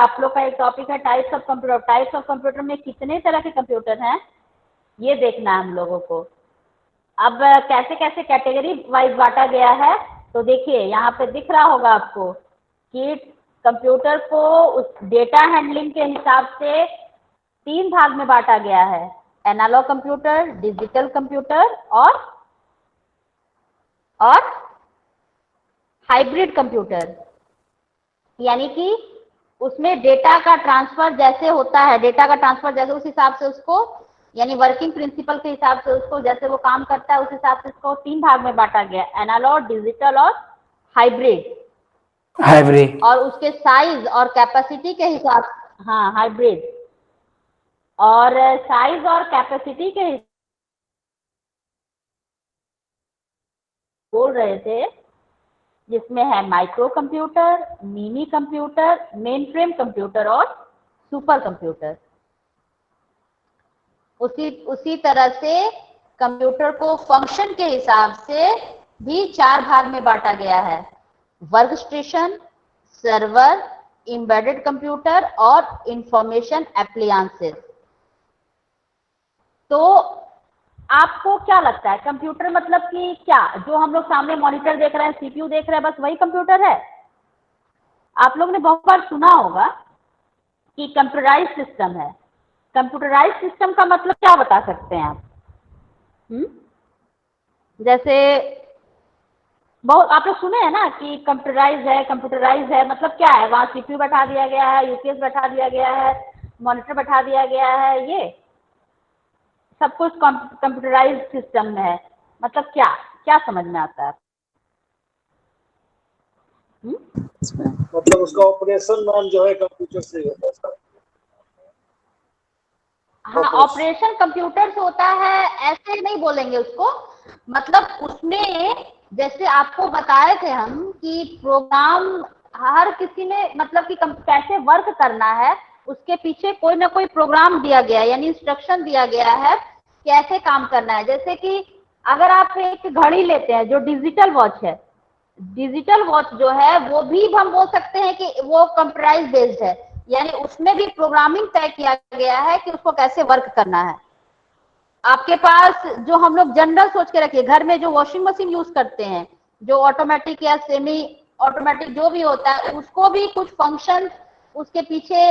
आप लोग का एक टॉपिक है types of computer. Types of computer में कितने तरह के कंप्यूटर हैं ये देखना है हम लोगों को। अब कैसे कैसे कैटेगरी वाइज बांटा गया है, तो देखिए यहाँ पे दिख रहा होगा आपको कि कंप्यूटर को उस डेटा हैंडलिंग के हिसाब से 3 भाग में बांटा गया है, एनालॉग कंप्यूटर, डिजिटल कंप्यूटर और हाइब्रिड कंप्यूटर। यानी कि उसमें डेटा का ट्रांसफर जैसे होता है, डेटा का ट्रांसफर जैसे उस हिसाब से उसको, यानी वर्किंग प्रिंसिपल के हिसाब से उसको जैसे वो काम करता है उस हिसाब से इसको 3 भाग में बांटा गया, एनालॉग, डिजिटल और हाइब्रिड। और उसके साइज और कैपेसिटी के हिसाब, हाँ हाइब्रिड, और साइज और कैपेसिटी के हिसाब बोल रहे थे, जिसमें है micro computer, mini computer, main frame computer और सुपर कंप्यूटर। उसी तरह से कंप्यूटर को फंक्शन के हिसाब से भी 4 भाग में बांटा गया है, work station, server, embedded computer और इंफॉर्मेशन एप्लियंसेस। तो आपको क्या लगता है कंप्यूटर मतलब कि क्या, जो हम लोग सामने मॉनिटर देख रहे हैं, सीपीयू देख रहे हैं, बस वही कंप्यूटर है? आप लोग ने बहुत बार सुना होगा कि कंप्यूटराइज्ड सिस्टम है। कंप्यूटराइज्ड सिस्टम का मतलब क्या बता सकते हैं आप? जैसे बहुत आप लोग सुने हैं ना कि कंप्यूटराइज है मतलब क्या है, वहां सीपीयू बैठा दिया गया है, यूपीएस बैठा दिया गया है, मॉनिटर बैठा दिया गया है, ये सब कुछ कंप्यूटराइज्ड सिस्टम में है। मतलब क्या क्या समझ में आता है? मतलब उसका ऑपरेशन नाम जो है कंप्यूटर से होता है। हाँ, ऑपरेशन कंप्यूटर से होता है ऐसे नहीं बोलेंगे उसको, मतलब उसमें जैसे आपको बताए थे हम कि प्रोग्राम हर किसी ने मतलब कि कैसे वर्क करना है, उसके पीछे कोई ना कोई प्रोग्राम दिया गया है, यानी इंस्ट्रक्शन दिया गया है कैसे काम करना है। जैसे कि अगर आप एक घड़ी लेते हैं जो डिजिटल वॉच है, डिजिटल वॉच जो है वो भी हम बोल सकते हैं कि वो कंप्यूटराइज बेस्ड है, यानी उसमें भी प्रोग्रामिंग तय किया गया है कि उसको कैसे वर्क करना है। आपके पास जो हम लोग जनरल सोच के रखिए, घर में जो वॉशिंग मशीन यूज करते हैं, जो ऑटोमेटिक या सेमी ऑटोमेटिक जो भी होता है, उसको भी कुछ फंक्शन उसके पीछे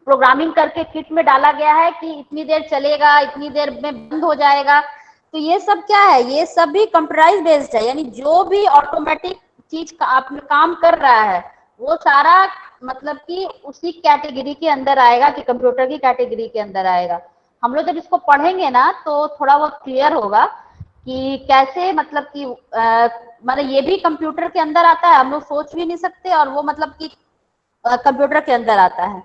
प्रोग्रामिंग करके किट में डाला गया है कि इतनी देर चलेगा, इतनी देर में बंद हो जाएगा। तो ये सब क्या है, ये सब भी कंप्यूटराइज बेस्ड है, यानी जो भी ऑटोमेटिक चीज का आप काम कर रहा है वो सारा मतलब कि उसी कैटेगरी के अंदर आएगा, कि कंप्यूटर की कैटेगरी के अंदर आएगा। हम लोग जब इसको पढ़ेंगे ना तो थोड़ा बहुत क्लियर होगा कि कैसे मतलब कि मतलब ये भी कंप्यूटर के अंदर आता है, हम लोग सोच भी नहीं सकते, और वो मतलब कि कंप्यूटर के अंदर आता है।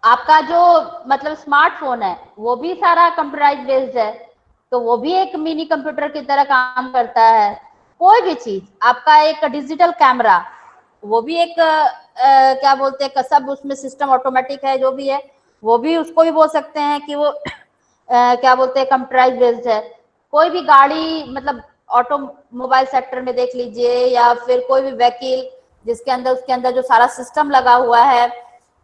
आपका जो मतलब स्मार्टफोन है वो भी सारा कंप्यूटराइज बेस्ड है, तो वो भी एक मिनी कंप्यूटर की तरह काम करता है। कोई भी चीज, आपका एक डिजिटल कैमरा, वो भी एक क्या बोलते हैं, सब उसमें सिस्टम ऑटोमेटिक है, जो भी है वो भी उसको भी बोल सकते हैं कि वो क्या बोलते हैं कंप्यूटराइज बेस्ड है। कोई भी गाड़ी मतलब ऑटोमोबाइल सेक्टर में देख लीजिए, या फिर कोई भी व्हीकल जिसके अंदर उसके अंदर जो सारा सिस्टम लगा हुआ है,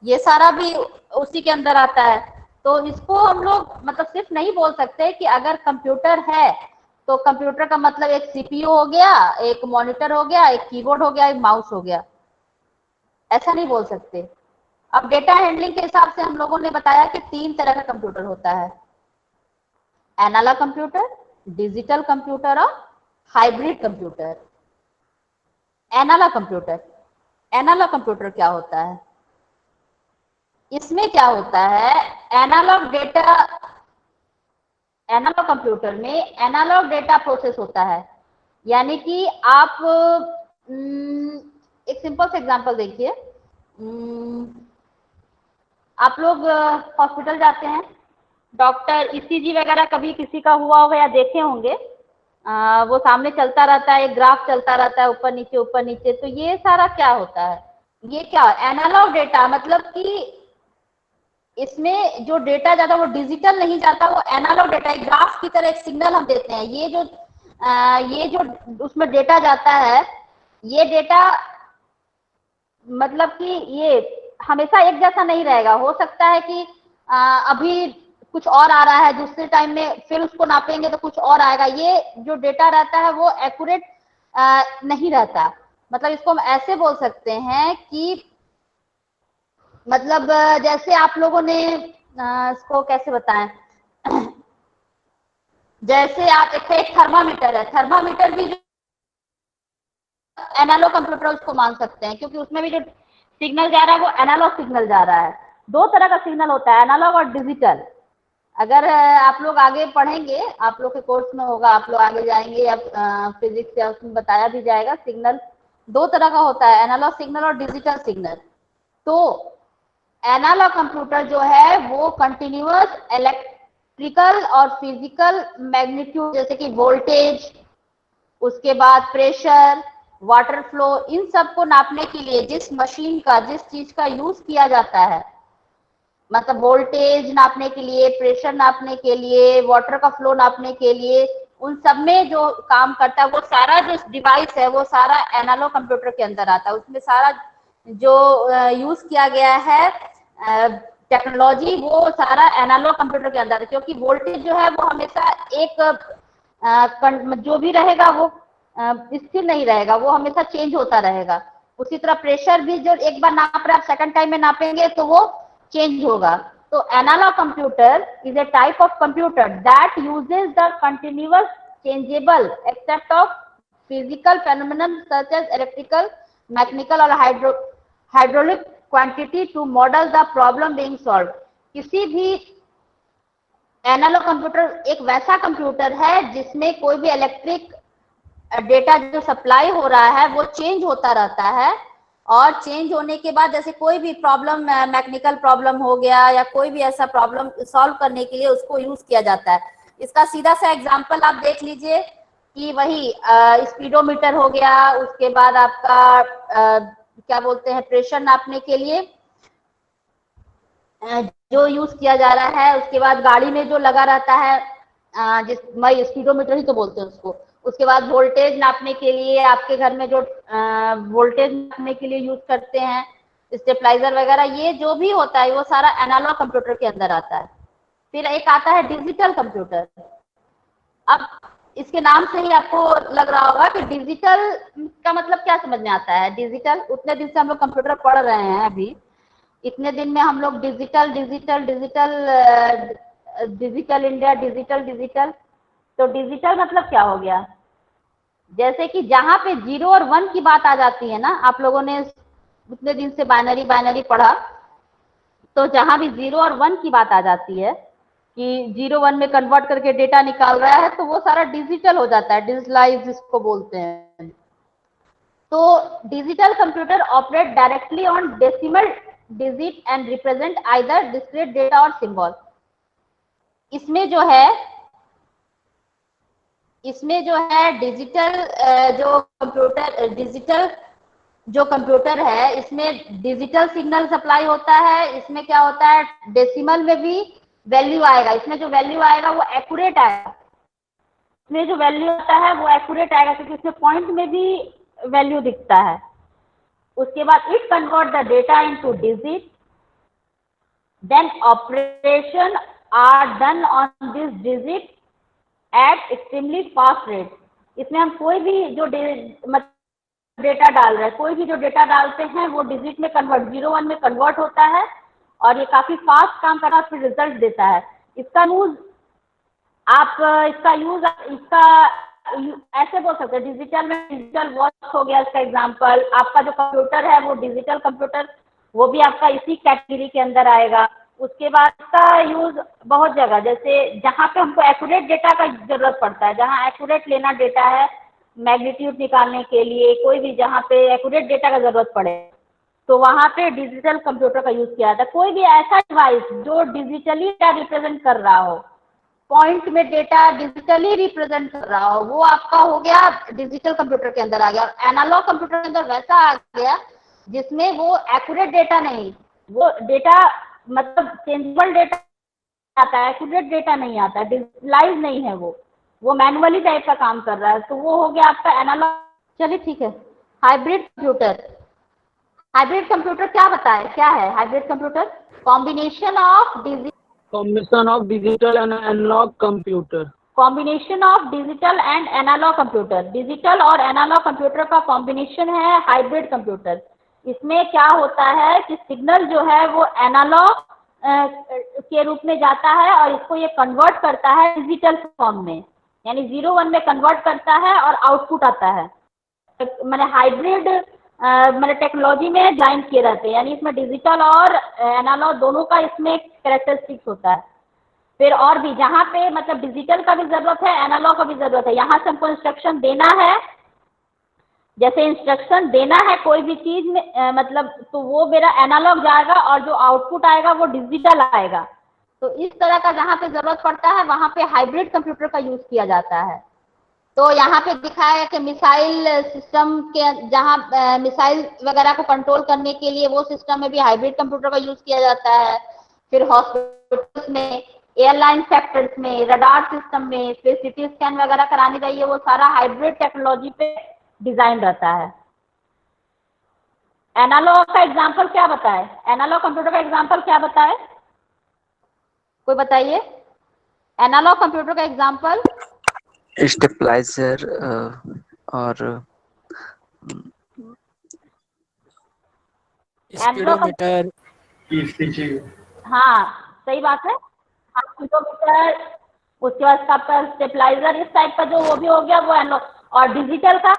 ये सारा भी उसी के अंदर आता है। तो इसको हम लोग मतलब सिर्फ नहीं बोल सकते कि अगर कंप्यूटर है तो कंप्यूटर का मतलब एक सीपीयू हो गया, एक मॉनिटर हो गया, एक कीबोर्ड हो गया, एक माउस हो गया, ऐसा नहीं बोल सकते। अब डेटा हैंडलिंग के हिसाब से हम लोगों ने बताया कि 3 तरह का कंप्यूटर होता है, एनालॉग कंप्यूटर, डिजिटल कंप्यूटर और हाइब्रिड कंप्यूटर। एनालॉग कंप्यूटर क्या होता है, इसमें क्या होता है, एनालॉग कंप्यूटर में एनालॉग डेटा प्रोसेस होता है। यानी कि आप एक सिंपल से एग्जांपल देखिए, आप लोग हॉस्पिटल जाते हैं, डॉक्टर ईसीजी वगैरह कभी किसी का हुआ होगा या देखे होंगे, वो सामने चलता रहता है, एक ग्राफ चलता रहता है ऊपर नीचे। तो ये सारा क्या होता है, ये क्या एनालॉग डेटा, मतलब कि इसमें जो डेटा जाता है वो डिजिटल नहीं जाता, वो एनालॉग डेटा, एक ग्राफ की तरह एक सिग्नल हम देते हैं। ये जो उसमें डेटा जाता है, ये डेटा मतलब कि ये हमेशा एक जैसा नहीं रहेगा। हो सकता है कि अभी कुछ और आ रहा है, दूसरे टाइम में फिर उसको नापेंगे तो कुछ और आएगा। ये जो डेटा रहता है वो एक्यूरेट नहीं रहता। मतलब इसको हम ऐसे बोल सकते हैं कि मतलब जैसे आप लोगों ने इसको कैसे बताएं, जैसे आप एक थर्मामीटर है, थर्मामीटर भी जो एनालॉग कंप्यूटर उसको मान सकते हैं, क्योंकि उसमें भी जो सिग्नल जा रहा है वो एनालॉग सिग्नल जा रहा है। दो तरह का सिग्नल होता है, एनालॉग और डिजिटल। अगर आप लोग आगे पढ़ेंगे, आप लोग के कोर्स में होगा, आप लोग आगे जाएंगे, अब फिजिक्स या उसमें बताया भी जाएगा, सिग्नल दो तरह का होता है, एनालॉग सिग्नल और डिजिटल सिग्नल। तो एनालॉग कंप्यूटर जो है वो कंटिन्यूअस इलेक्ट्रिकल और फिजिकल मैग्नीट्यूड, जैसे कि वोल्टेज, उसके बाद प्रेशर, वाटर फ्लो, इन सब को नापने के लिए जिस मशीन का, जिस चीज का यूज किया जाता है, मतलब वोल्टेज नापने के लिए, प्रेशर नापने के लिए, वाटर का फ्लो नापने के लिए, उन सब में जो काम करता है वो सारा जो डिवाइस है वो सारा एनालॉग कंप्यूटर के अंदर आता है। उसमें सारा जो यूज किया गया है टेक्नोलॉजी वो सारा एनालॉग कंप्यूटर के अंदर है, क्योंकि वोल्टेज जो है वो हमेशा एक जो भी रहेगा वो स्थिर नहीं रहेगा, वो हमेशा चेंज होता रहेगा। उसी तरह प्रेशर भी जो एक बार नाप रहे आप सेकंड टाइम में नापेंगे तो वो चेंज होगा। तो analogue computer is a type of computer that uses the continuous changeable except of physical phenomenon such as electrical, mechanical और hydraulic quantity to model the problem being solved. किसी भी analogue computer एक वैसा computer है जिसमें कोई भी electric data जो सप्लाई हो रहा है वो चेंज होता रहता है, और चेंज होने के बाद जैसे कोई भी प्रॉब्लम, मैकेनिकल प्रॉब्लम हो गया या कोई भी ऐसा प्रॉब्लम सॉल्व करने के लिए उसको यूज किया जाता है। इसका सीधा सा एग्जांपल आप देख लीजिए कि वही स्पीडोमीटर हो गया, उसके बाद आपका क्या बोलते हैं, प्रेशर नापने के लिए जो यूज किया जा रहा है, उसके बाद गाड़ी में जो लगा रहता है जिस स्पीडोमीटर ही तो बोलते हैं उसको, उसके बाद वोल्टेज नापने के लिए आपके घर में जो वोल्टेज नापने के लिए यूज करते हैं, स्टेबलाइजर वगैरह, ये जो भी होता है वो सारा एनालॉग कंप्यूटर के अंदर आता है। फिर एक आता है डिजिटल कंप्यूटर। अब इसके नाम से ही आपको लग रहा होगा कि डिजिटल का मतलब क्या समझ में आता है। डिजिटल, उतने दिन से हम लोग कंप्यूटर पढ़ रहे हैं, अभी इतने दिन में हम लोग digital digital digital digital India, digital digital, तो डिजिटल मतलब क्या हो गया। जैसे कि जहां पे 0 और 1 की बात आ जाती है ना, आप लोगों ने उतने दिन से बाइनरी बाइनरी पढ़ा, तो जहां भी 0 और 1 की बात आ जाती है कि 0 1 में कन्वर्ट करके डेटा निकाल रहा है, तो वो सारा डिजिटल हो जाता है, डिजिटलाइज जिसको बोलते हैं। तो digital computer operate directly on decimal digit and represent either discrete data और सिंबल। इसमें जो है डिजिटल जो कंप्यूटर है इसमें डिजिटल सिग्नल सप्लाई होता है। इसमें क्या होता है, डेसिमल में भी वैल्यू आएगा, इसमें जो वैल्यू आएगा वो एक्यूरेट आएगा, इसमें जो वैल्यू आता है वो एक्यूरेट आएगा, क्योंकि इसमें पॉइंट में भी वैल्यू दिखता है। उसके बाद it convert the data into digit, then operation are done on this digit at extremely fast rate. इसमें हम कोई भी जो डेटा डाल रहे हैं, कोई भी जो डेटा डालते हैं वो डिजिट में कन्वर्ट, 0 1 में कन्वर्ट होता है, और ये काफी फास्ट काम करता है, फिर रिजल्ट देता है। इसका यूज आप इसका ऐसे बोल सकते हैं, डिजिटल में डिजिटल वॉच हो गया इसका एग्जांपल। आपका जो कंप्यूटर है वो डिजिटल कंप्यूटर, वो भी आपका इसी कैटेगरी के अंदर आएगा। उसके बाद इसका यूज बहुत जगह, जैसे जहाँ पे हमको एक्यूरेट डेटा का जरूरत पड़ता है, जहाँ एक्यूरेट लेना डेटा है, मैग्नीट्यूड निकालने के लिए, कोई भी जहाँ पे एक्यूरेट डेटा का जरूरत पड़े, तो वहाँ पे डिजिटल कंप्यूटर का यूज किया जाता है। कोई भी ऐसा डिवाइस जो डिजिटली डेटा रिप्रेजेंट कर रहा हो, पॉइंट में डेटा डिजिटली रिप्रेजेंट कर रहा हो, वो आपका हो गया डिजिटल कंप्यूटर के अंदर आ गया। और एनालॉग कंप्यूटर के अंदर वैसा आ गया जिसमें वो एक्यूरेट डेटा नहीं, वो डेटा मतलब चेंजेबल डेटा आता है, एक्यूरेट डेटा नहीं आता, डिजिटलाइज नहीं है, वो मैनुअली टाइप का काम कर रहा है, तो वो हो गया आपका एनालॉग। चलिए ठीक है, हाइब्रिड कंप्यूटर, हाइब्रिड कंप्यूटर क्या बताए, क्या है hybrid computer? Combination of digital and analog computer. Combination of digital and analog computer, digital और एनालॉग कंप्यूटर का कॉम्बिनेशन है हाइब्रिड कंप्यूटर। इसमें क्या होता है कि सिग्नल जो है वो एनालॉग के रूप में जाता है और इसको ये कन्वर्ट करता है डिजिटल फॉर्म में, यानी 0-1 में कन्वर्ट करता है और आउटपुट आता है। मैंने हाइब्रिड मैंने टेक्नोलॉजी में डिजाइन किए रहते हैं, यानी इसमें डिजिटल और एनालॉग दोनों का इसमें कैरेक्टरिस्टिक्स होता है। फिर और भी जहाँ पे मतलब डिजिटल का भी जरूरत है, एनालॉग का भी जरूरत है। यहाँ से हमको इंस्ट्रक्शन देना है, जैसे इंस्ट्रक्शन देना है कोई भी चीज में मतलब तो वो मेरा एनालॉग जाएगा और जो आउटपुट आएगा वो डिजिटल आएगा। तो इस तरह का जहाँ पे जरूरत पड़ता है वहाँ पे हाइब्रिड कंप्यूटर का यूज किया जाता है। तो यहाँ पे दिखाया है कि मिसाइल सिस्टम के जहाँ मिसाइल वगैरह को कंट्रोल करने के लिए वो सिस्टम में भी हाइब्रिड कंप्यूटर का यूज किया जाता है। फिर हॉस्पिटल्स में, एयरलाइन सेक्टर्स में, रडार सिस्टम में, फिर सिटी स्कैन वगैरह करानी चाहिए, वो सारा हाइब्रिड टेक्नोलॉजी पे डिजाइन रहता है। एनालॉग का एग्जांपल क्या बताए, एनालॉग कंप्यूटर का एग्जांपल क्या बताए, कोई बताइए एनालॉग कंप्यूटर का एग्जांपल? स्टेबलाइजर और स्पीडोमीटर। हाँ सही बात है, स्पीडोमीटर, उसके बाद आपका स्टेबलाइजर, इस टाइप का जो वो भी हो गया वो एनालॉग। और डिजिटल का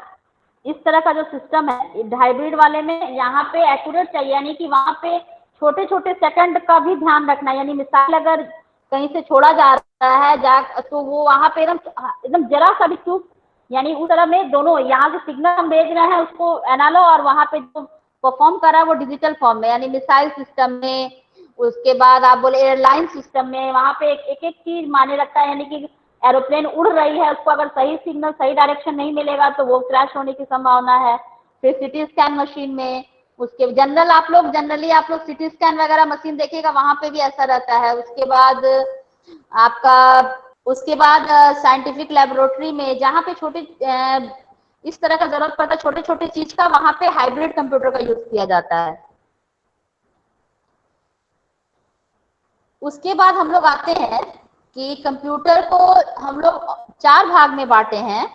इस तरह का जो सिस्टम है हाइब्रिड वाले में, यहाँ पे एक्यूरेट चाहिए, यानी कि वहाँ पे छोटे छोटे सेकंड का भी ध्यान रखना, यानी मिसाइल अगर कहीं से छोड़ा जा रहा है तो वो वहाँ पे एकदम जरा सा भी चूक, यानी उस तरह में दोनों यहाँ से सिग्नल हम भेज रहे हैं उसको एनालॉग और वहाँ पे जो परफॉर्म कर रहा है वो डिजिटल फॉर्म में, यानी मिसाइल सिस्टम में, उसके बाद आप बोले एयरलाइन सिस्टम में, वहाँ पे एक एक चीज माने रखता है, यानी कि एरोप्लेन उड़ रही है उसको अगर सही सिग्नल सही डायरेक्शन नहीं मिलेगा तो वो क्रैश होने की संभावना है। फिर सिटी स्कैन मशीन में, उसके जनरली आप लोग सिटी स्कैन वगैरह मशीन देखिएगा वहां पे भी ऐसा रहता है। उसके बाद साइंटिफिक लेबोरेटरी में जहाँ पे छोटे इस तरह का जरूरत पड़ता है छोटे छोटे चीज का, वहां पे हाइब्रिड कंप्यूटर का यूज किया जाता है। उसके बाद हम लोग आते हैं कि कंप्यूटर को हम लोग 4 भाग में बांटे हैं।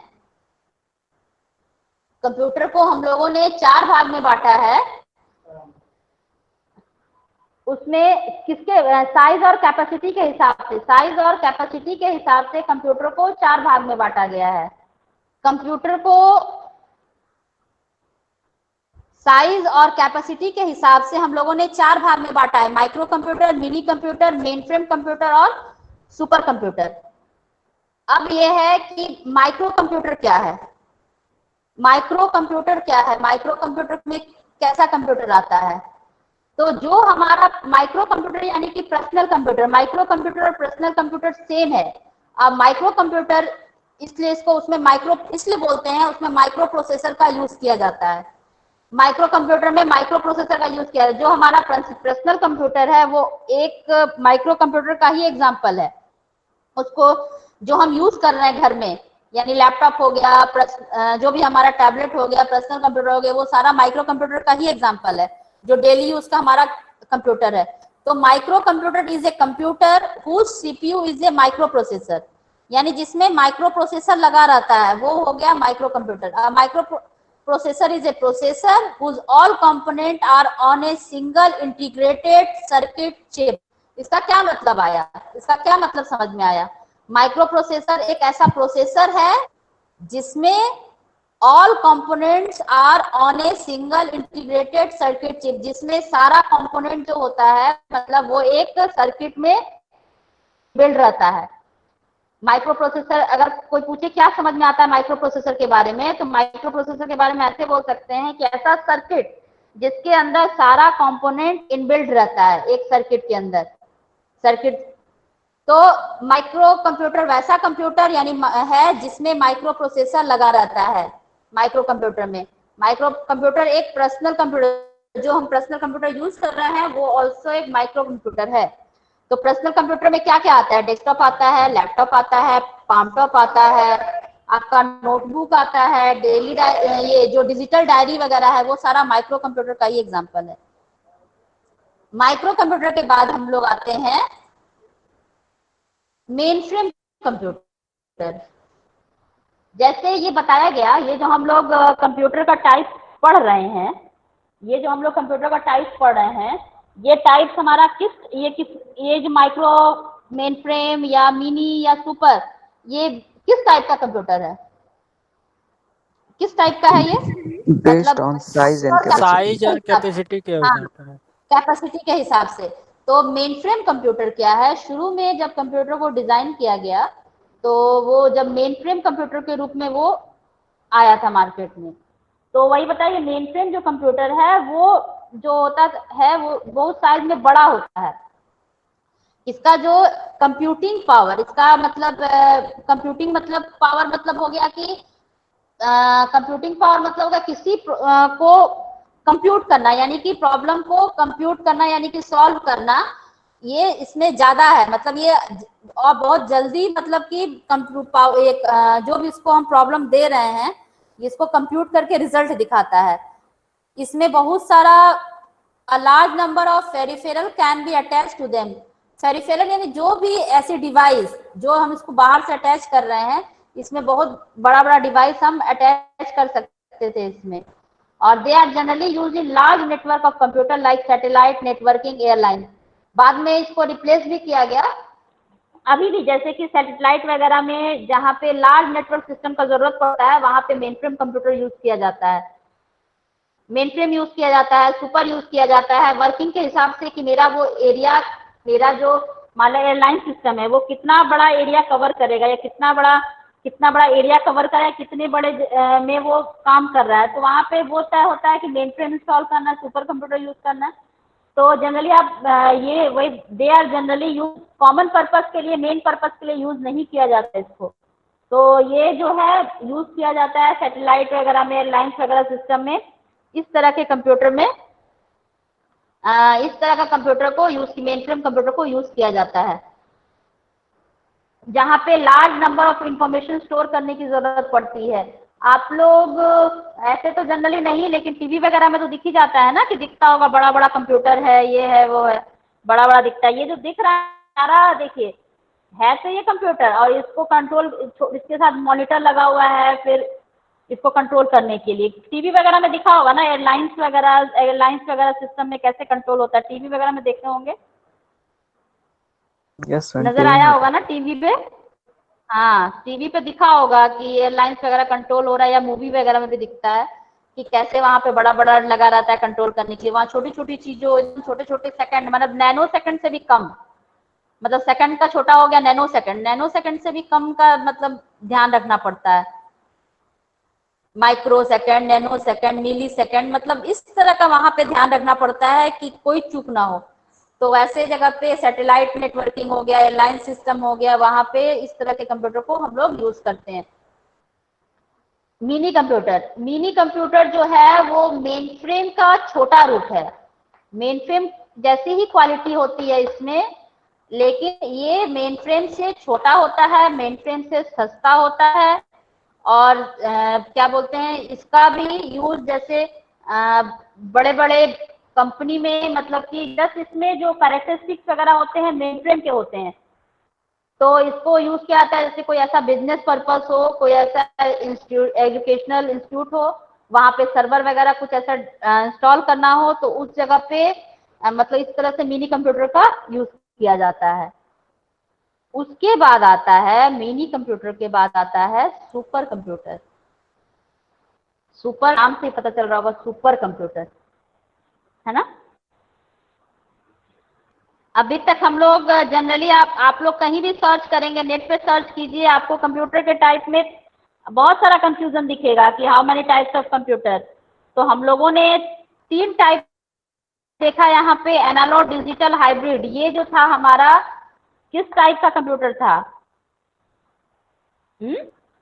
कंप्यूटर को हम लोगों ने 4 भाग में बांटा है। उसमें किसके साइज और कैपेसिटी के हिसाब से कंप्यूटर को 4 भाग में बांटा गया है। कंप्यूटर को साइज और कैपेसिटी के हिसाब से हम लोगों ने 4 भाग में बांटा है, micro computer, mini computer, main frame computer और सुपर कंप्यूटर। अब यह है कि माइक्रो कंप्यूटर क्या है, माइक्रो कंप्यूटर में कैसा कंप्यूटर आता है। तो जो हमारा माइक्रो कंप्यूटर यानी कि पर्सनल कंप्यूटर, माइक्रो कंप्यूटर और पर्सनल कंप्यूटर सेम है। अब माइक्रो कंप्यूटर इसलिए इसको उसमें माइक्रो इसलिए बोलते हैं, उसमें माइक्रो प्रोसेसर का यूज किया जाता है। माइक्रो कंप्यूटर में माइक्रो प्रोसेसर का यूज किया है। जो हमारा पर्सनल कंप्यूटर है वो एक माइक्रो कंप्यूटर का ही एग्जांपल है। उसको जो हम यूज कर रहे हैं घर में, यानी लैपटॉप हो गया, जो भी हमारा टैबलेट हो गया, पर्सनल कंप्यूटर हो गया, वो सारा माइक्रो कंप्यूटर का ही एग्जांपल है, जो डेली यूज का हमारा कंप्यूटर है। तो micro computer is a computer whose CPU is a micro processor, यानी जिसमें माइक्रो प्रोसेसर लगा रहता है वो हो गया micro computer. Micro processor is a processor whose all component are on a single integrated circuit chip. इसका क्या मतलब आया, इसका क्या मतलब समझ में आया? माइक्रो प्रोसेसर एक ऐसा प्रोसेसर है जिसमें all components are on a single integrated circuit chip, जिसमें सारा कंपोनेंट जो होता है मतलब वो एक सर्किट में बिल्ड रहता है। माइक्रो प्रोसेसर, अगर कोई पूछे क्या समझ में आता है माइक्रो प्रोसेसर के बारे में, तो माइक्रो प्रोसेसर के बारे में ऐसे बोल सकते हैं कि ऐसा सर्किट जिसके अंदर सारा कंपोनेंट इनबिल्ड रहता है एक सर्किट के अंदर। सर्किट तो माइक्रो कंप्यूटर वैसा कंप्यूटर यानी है जिसमें माइक्रो प्रोसेसर लगा रहता है। माइक्रो कंप्यूटर में माइक्रो कंप्यूटर एक पर्सनल कंप्यूटर, जो हम पर्सनल कंप्यूटर यूज कर रहे हैं वो ऑल्सो एक माइक्रो कंप्यूटर है। तो पर्सनल कंप्यूटर में क्या क्या आता है? डेस्कटॉप आता है, लैपटॉप आता है, पामटॉप आता है, आपका नोटबुक आता है, डेली ये जो डिजिटल डायरी वगैरह है वो सारा माइक्रो कंप्यूटर का ही एग्जांपल है। माइक्रो कंप्यूटर के बाद हम लोग आते हैं मेन फ्रेम कंप्यूटर। जैसे ये बताया गया, ये जो हम लोग कंप्यूटर का टाइप पढ़ रहे हैं, ये जो हम लोग कंप्यूटर का टाइप पढ़ रहे हैं, ये टाइप हमारा ये जो माइक्रो, मेन फ्रेम या मिनी या सुपर, ये किस टाइप का कंप्यूटर है? किस टाइप का है ये? बेस्ड मतलब ऑन साइज एंड साइज और कैपेसिटी। कैपेसिटी के हाँ, आधार है। कैपेसिटी के हिसाब से। तो मेन फ्रेम कंप्यूटर क्या है? शुरू में जब कंप्यूटर को डिजाइन किया गया, तो वो जब मेन फ्रेम कंप्यूटर के रूप में वो आया था मार्केट में, तो वही बताइए, मेन फ्रेम जो कंप्यूटर है वो जो होता है वो बहुत साइज में बड़ा होता है। इसका जो कंप्यूटिंग पावर, इसका मतलब कंप्यूटिंग मतलब पावर मतलब हो गया कि कंप्यूटिंग पावर मतलब होगा किसी को कंप्यूट करना, यानी कि प्रॉब्लम को कंप्यूट करना, यानी कि सॉल्व करना, ये इसमें ज्यादा है। मतलब ये और बहुत जल्दी, मतलब कि कंप्यूट पावर, एक जो भी इसको हम प्रॉब्लम दे रहे हैं, इसको कंप्यूट करके रिजल्ट दिखाता है। इसमें बहुत सारा a large number of peripheral can be attached to them। Peripheral यानी जो भी ऐसी डिवाइस जो हम इसको बाहर से अटैच कर रहे हैं, इसमें बहुत बड़ा बड़ा डिवाइस हम अटैच कर सकते थे इसमें। और they are generally use in large network of computer like satellite networking, airline. बाद में इसको रिप्लेस भी किया गया। अभी भी जैसे कि सैटेलाइट वगैरह में जहाँ पे लार्ज नेटवर्क सिस्टम का जरूरत पड़ता है, वहां पे मेन फ्रेम कंप्यूटर यूज किया जाता है। मेन फ्रेम यूज किया जाता है, सुपर यूज किया जाता है वर्किंग के हिसाब से कि मेरा वो एरिया, मेरा जो मान लो एयरलाइन सिस्टम है, वो कितना बड़ा एरिया कवर करेगा, या कितना बड़ा एरिया कवर करेगा, कितने बड़े में वो काम कर रहा है। तो वहां पे वो तय होता है कि मेन फ्रेम इंस्टॉल करना है, सुपर कंप्यूटर यूज करना है। तो जनरली आप ये वही, they are generally use common purpose के लिए, मेन पर्पज के लिए यूज नहीं किया जाता है इसको। तो ये जो है यूज किया जाता है सैटेलाइट वगैरह में, एयरलाइंस वगैरह सिस्टम में, इस तरह के कंप्यूटर में इस तरह का कंप्यूटर को मेन फ्रेम कंप्यूटर को यूज किया जाता है, जहां पे large number of information store करने की जरूरत पड़ती है। आप लोग ऐसे तो जनरली नहीं, लेकिन टीवी वगैरह में तो दिख ही जाता है ना, कि दिखता होगा बड़ा बड़ा कंप्यूटर है, ये है वो है, बड़ा बड़ा दिखता है। ये जो दिख रहा है सारा, देखिए है तो ये कंप्यूटर, और इसको कंट्रोल, इसके साथ मॉनिटर लगा हुआ है, फिर इसको कंट्रोल करने के लिए टीवी वगैरह में दिखा होगा ना, एयरलाइंस वगैरह सिस्टम में कैसे कंट्रोल होता है, टीवी वगैरह में देखते होंगे, यस नजर आया होगा ना टीवी पे। हाँ, टीवी पे दिखा होगा कि एयरलाइंस वगैरह कंट्रोल हो रहा है, या मूवी वगैरह में भी दिखता है कि कैसे वहां पे बड़ा बड़ा लगा रहता है कंट्रोल करने के लिए। वहां छोटी छोटी चीजों, छोटे छोटे सेकंड, मतलब नैनो सेकंड से भी कम, मतलब सेकंड का छोटा हो गया नैनो सेकंड से भी कम का मतलब ध्यान रखना पड़ता है। माइक्रो सेकंड, नैनो सेकंड, मिली सेकंड, मतलब इस तरह का वहां पे ध्यान रखना पड़ता है कि कोई चूक ना हो। तो वैसे जगह पे सैटेलाइट नेटवर्किंग हो गया, एयरलाइन सिस्टम हो गया, वहां पे इस तरह के कंप्यूटर को हम लोग यूज करते हैं। मिनी कंप्यूटर जो है वो मेन फ्रेम का छोटा रूप है। मेन फ्रेम जैसी ही क्वालिटी होती है इसमें, लेकिन ये मेन फ्रेम से छोटा होता है, मेन फ्रेम से सस्ता होता है, और क्या बोलते हैं, इसका भी यूज जैसे बड़े बड़े कंपनी में, मतलब कि जस्ट इसमें जो कैरेक्टरिस्टिक्स वगैरह होते हैं मेन फ्रेम के होते हैं, तो इसको यूज किया जाता है जैसे कोई ऐसा बिजनेस पर्पस हो, कोई ऐसा एजुकेशनल इंस्टीट्यूट हो, वहां पे सर्वर वगैरह कुछ ऐसा इंस्टॉल करना हो, तो उस जगह पे मतलब इस तरह से मिनी कंप्यूटर का यूज किया जाता है। उसके बाद आता है, मिनी कंप्यूटर के बाद आता है सुपर कंप्यूटर। सुपर नाम से पता चल रहा होगा, सुपर कंप्यूटर है ना। अभी तक हम लोग जनरली, आप लोग कहीं भी सर्च करेंगे, नेट पे सर्च कीजिए, आपको कंप्यूटर के टाइप में बहुत सारा कंफ्यूजन दिखेगा कि how many types of computer. तो हम लोगों ने 3 टाइप देखा यहाँ पे, एनालॉग, डिजिटल, हाइब्रिड। ये जो था हमारा किस टाइप का कंप्यूटर था?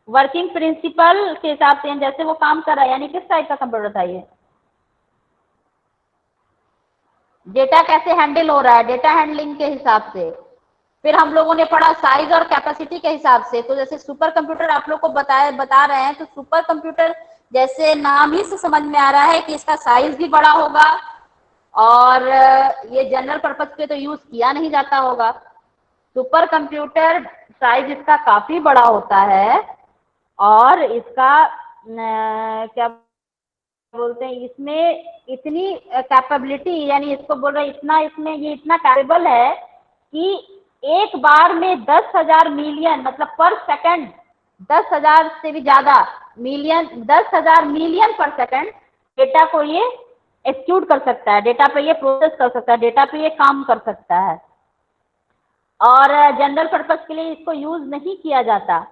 वर्किंग प्रिंसिपल के हिसाब से जैसे वो काम कर रहा है, यानी किस टाइप का कंप्यूटर था ये? डेटा कैसे हैंडल हो रहा है, डेटा हैंडलिंग के हिसाब से। फिर हम लोगों ने पढ़ा साइज और कैपेसिटी के हिसाब से। तो जैसे सुपर कंप्यूटर आप लोग को बता रहे हैं, तो सुपर कंप्यूटर जैसे नाम ही से समझ में आ रहा है कि इसका साइज भी बड़ा होगा और ये जनरल पर्पज पे तो यूज किया नहीं जाता होगा। सुपर कंप्यूटर साइज इसका काफी बड़ा होता है और इसका क्या बोलते हैं, इसमें इतनी कैपेबिलिटी, यानी इसको बोल रहे इतना, इसमें ये इतना कैपेबल है कि एक बार में 10,000 मिलियन, मतलब पर सेकंड 10,000 से भी ज्यादा मिलियन, 10,000 मिलियन पर सेकंड डेटा को ये एक्यूट कर सकता है, डेटा पे ये प्रोसेस कर सकता है, डेटा पे ये काम कर सकता है। और जनरल पर्पस के लिए इसको यूज नहीं किया जाता।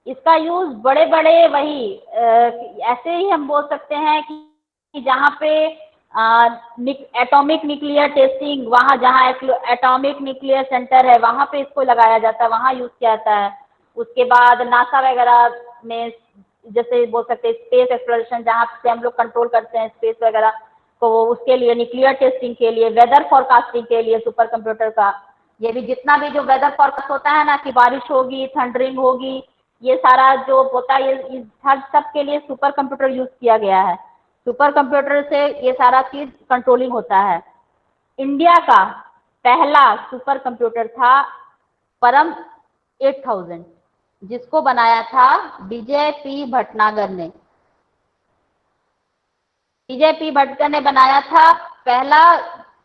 इसका यूज बड़े बड़े वही ऐसे ही हम बोल सकते हैं कि जहाँ पे एटॉमिक न्यूक्लियर टेस्टिंग, वहाँ जहाँ एटॉमिक न्यूक्लियर सेंटर है वहाँ पे इसको लगाया जाता है, वहाँ यूज किया जाता है। उसके बाद नासा वगैरह में जैसे बोल सकते हैं स्पेस एक्सप्लोरेशन, जहाँ से हम लोग कंट्रोल करते हैं स्पेस वगैरह, तो उसके लिए न्यूक्लियर टेस्टिंग के लिए, वेदर फॉरकास्टिंग के लिए सुपर कंप्यूटर का, ये भी जितना भी जो वेदर फॉरकास्ट होता है ना कि बारिश होगी, थंडरिंग होगी, ये सारा जो होता है ये हर सब के लिए सुपर कंप्यूटर यूज किया गया है। सुपर कंप्यूटर से ये सारा चीज कंट्रोलिंग होता है। इंडिया का पहला सुपर कंप्यूटर था परम 8000, जिसको बनाया था विजय पी भटनागर ने। विजय पी भटनागर ने बनाया था पहला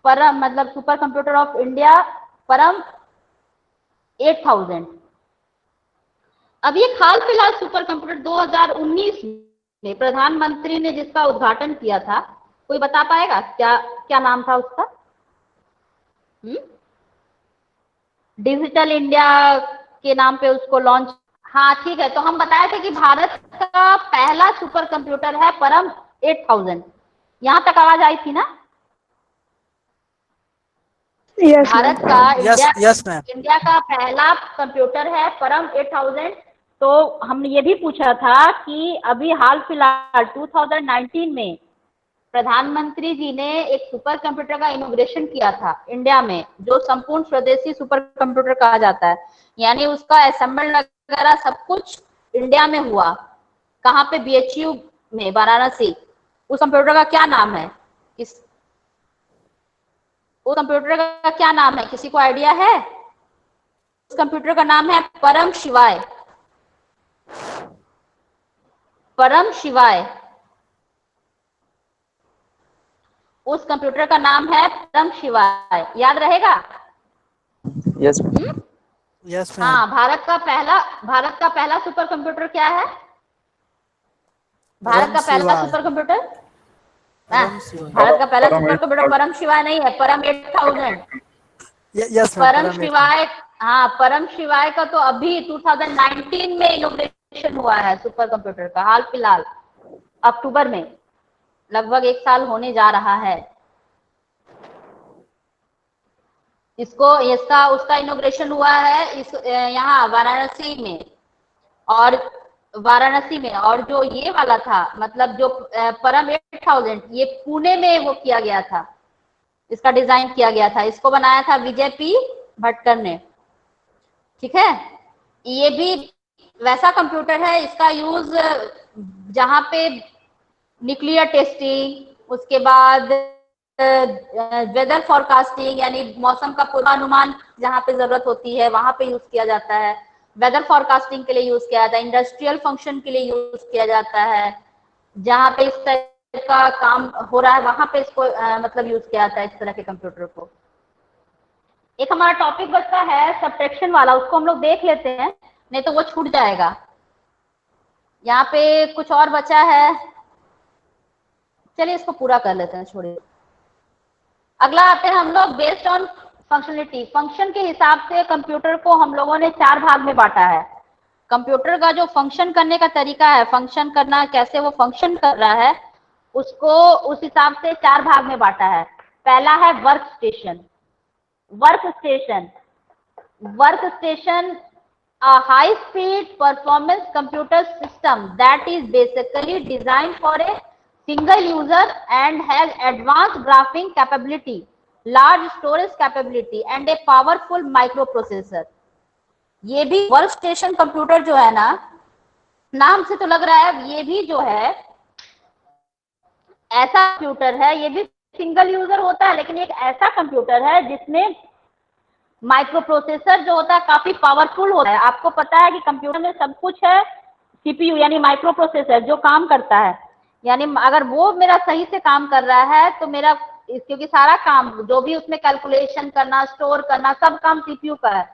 परम, मतलब सुपर कंप्यूटर ऑफ इंडिया परम 8000। अब ये हाल फिलहाल सुपर कंप्यूटर 2019 में प्रधानमंत्री ने जिसका उद्घाटन किया था, कोई बता पाएगा क्या क्या नाम था उसका? डिजिटल इंडिया के नाम पे उसको लॉन्च। हाँ ठीक है, तो हम बताए थे कि भारत का पहला सुपर कंप्यूटर है परम 8000। यहां तक आवाज आई थी ना? भारत का इंडिया का पहला कंप्यूटर है परम 8000। तो हमने ये भी पूछा था कि अभी हाल फिलहाल 2019 में प्रधानमंत्री जी ने एक सुपर कंप्यूटर का इनॉग्रेशन किया था इंडिया में, जो संपूर्ण स्वदेशी सुपर कंप्यूटर कहा जाता है। यानी उसका असेंबल वगैरह सब कुछ इंडिया में हुआ। कहाँ पे? BHU में, वाराणसी। उस कंप्यूटर का क्या नाम है? उस कंप्यूटर का क्या नाम है, किसी को आइडिया है? उस कंप्यूटर का नाम है परम शिवाय। परम शिवाय, उस कंप्यूटर का नाम है परम शिवाय। याद रहेगा? Yes yes. हाँ, भारत का पहला सुपर कंप्यूटर क्या है? भारत का पहला सुपर कंप्यूटर, भारत का पहला सुपर कंप्यूटर परम शिवाय नहीं है, परम 8000। यस परम शिवाय, हाँ परम शिवाय का तो अभी 2019 में इनॉग्रेशन हुआ है सुपर कंप्यूटर का, हाल फिलहाल अक्टूबर में, लगभग 1 साल होने जा रहा है। उसका इनॉग्रेशन हुआ है यहाँ वाराणसी में। और जो ये वाला था, मतलब जो परम 8000, ये पुणे में वो किया गया था, इसका डिजाइन किया गया था। इसको बनाया था विजय पी भटकर ने। ठीक है, ये भी वैसा कंप्यूटर है, इसका यूज जहाँ पे न्यूक्लियर टेस्टिंग, उसके बाद वेदर फॉरकास्टिंग, यानी मौसम का पूर्वानुमान जहाँ पे जरूरत होती है वहां पे यूज किया जाता है। वेदर फॉरकास्टिंग के लिए यूज किया जाता है, इंडस्ट्रियल फंक्शन के लिए यूज किया जाता है, जहाँ पे इस तरह का काम हो रहा है वहां पे इसको मतलब यूज किया जाता है इस तरह के कंप्यूटर को। एक हमारा टॉपिक बचता है सब्ट्रैक्शन वाला, उसको हम लोग देख लेते हैं, नहीं तो वो छूट जाएगा। यहाँ पे कुछ और बचा है, चलिए इसको पूरा कर लेते हैं, छोड़िए। अगला आते हैं हम लोग बेस्ड ऑन फंक्शनलिटी। फंक्शन के हिसाब से कंप्यूटर को हम लोगों ने 4 भाग में बांटा है। कंप्यूटर का जो फंक्शन करने का तरीका है, फंक्शन करना, कैसे वो फंक्शन कर रहा है, उसको उस हिसाब से 4 भाग में बांटा है। पहला है work station. Work station a high speed performance computer system that is basically designed for a single user and has advanced graphing capability, large storage capability and a powerful microprocessor. ये भी वर्क स्टेशन कंप्यूटर जो है ना, नाम से तो लग रहा है ये भी जो है ऐसा कंप्यूटर है, ये भी सिंगल यूजर होता है, लेकिन एक ऐसा कंप्यूटर है जिसमें माइक्रो प्रोसेसर जो होता है काफी पावरफुल होता है। आपको पता है कि कंप्यूटर में सब कुछ है, सीपीयू यानी माइक्रो प्रोसेसर जो काम करता है, यानी अगर वो मेरा सही से काम कर रहा है तो मेरा, क्योंकि सारा काम जो भी उसमें कैलकुलेशन करना, स्टोर करना, सब काम सीपीयू का है।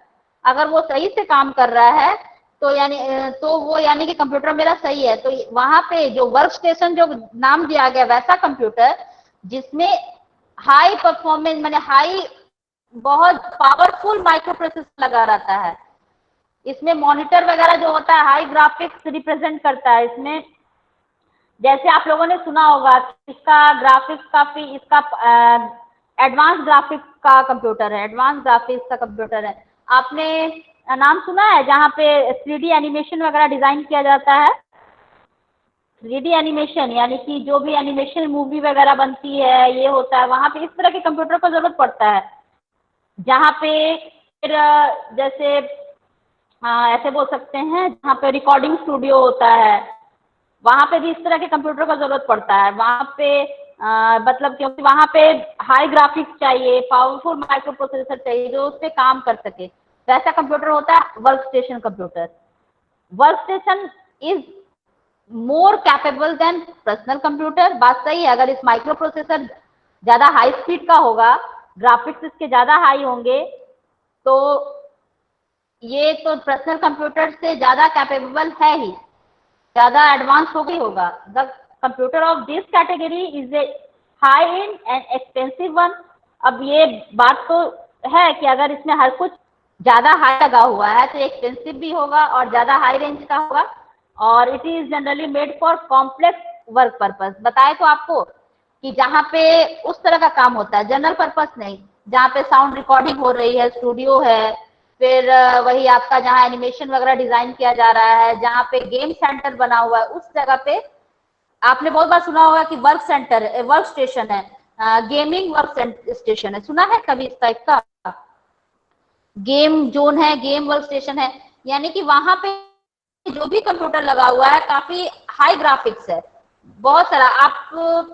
अगर वो सही से काम कर रहा है तो वो यानी कि कंप्यूटर मेरा सही है। तो वहां पे जो वर्क स्टेशन जो नाम दिया गया वैसा कंप्यूटर जिसमें हाई परफॉर्मेंस माने हाई बहुत पावरफुल माइक्रो प्रोसेसर लगा रहता है। इसमें मॉनिटर वगैरह जो होता है हाई ग्राफिक्स रिप्रेजेंट करता है। इसमें जैसे आप लोगों ने सुना होगा इसका ग्राफिक्स काफी, इसका एडवांस ग्राफिक्स का कंप्यूटर है, एडवांस ग्राफिक्स का कंप्यूटर है। आपने नाम सुना है जहाँ पे 3D एनिमेशन वगैरह डिजाइन किया जाता है? 3D एनिमेशन यानी कि जो भी एनिमेशन मूवी वगैरह बनती है ये होता है, वहां पे इस तरह के कंप्यूटर को जरूरत पड़ता है। जहाँ पे फिर जैसे ऐसे बोल सकते हैं जहाँ पे रिकॉर्डिंग स्टूडियो होता है, वहां पे भी इस तरह के कंप्यूटर का जरूरत पड़ता है। वहां पे मतलब क्योंकि वहां पे हाई ग्राफिक्स चाहिए, पावरफुल माइक्रो प्रोसेसर चाहिए जो उस पर काम कर सके, वैसा कंप्यूटर होता है work station computer. Work station is more capable than personal computer. बात सही है, अगर इस माइक्रो प्रोसेसर ज्यादा हाई स्पीड का होगा, ग्राफिक्स इसके ज्यादा हाई होंगे, तो ये तो पर्सनल कंप्यूटर से ज्यादा कैपेबल है ही, ज्यादा एडवांस हो गई होगा। The computer of this category is a high and and expensive one. अब ये बात तो है कि अगर इसमें हर कुछ ज्यादा हाई लगा हुआ है तो एक्सपेंसिव भी होगा और ज्यादा हाई रेंज का होगा, और it is generally made for complex work purpose. बताए तो आपको कि जहाँ पे उस तरह का काम होता है, जनरल पर्पस नहीं, जहाँ पे साउंड रिकॉर्डिंग हो रही है, स्टूडियो है, फिर वही आपका जहाँ एनिमेशन वगैरह डिजाइन किया जा रहा है, जहाँ पे गेम सेंटर बना हुआ है, उस जगह पे आपने बहुत बार सुना होगा कि वर्क सेंटर, वर्क स्टेशन है, गेमिंग वर्क स्टेशन है, सुना है कभी इस टाइप का? गेम जोन है, गेम वर्क स्टेशन है, यानी कि वहां पे जो भी कंप्यूटर लगा हुआ है काफी हाई ग्राफिक्स है, बहुत सारा। आप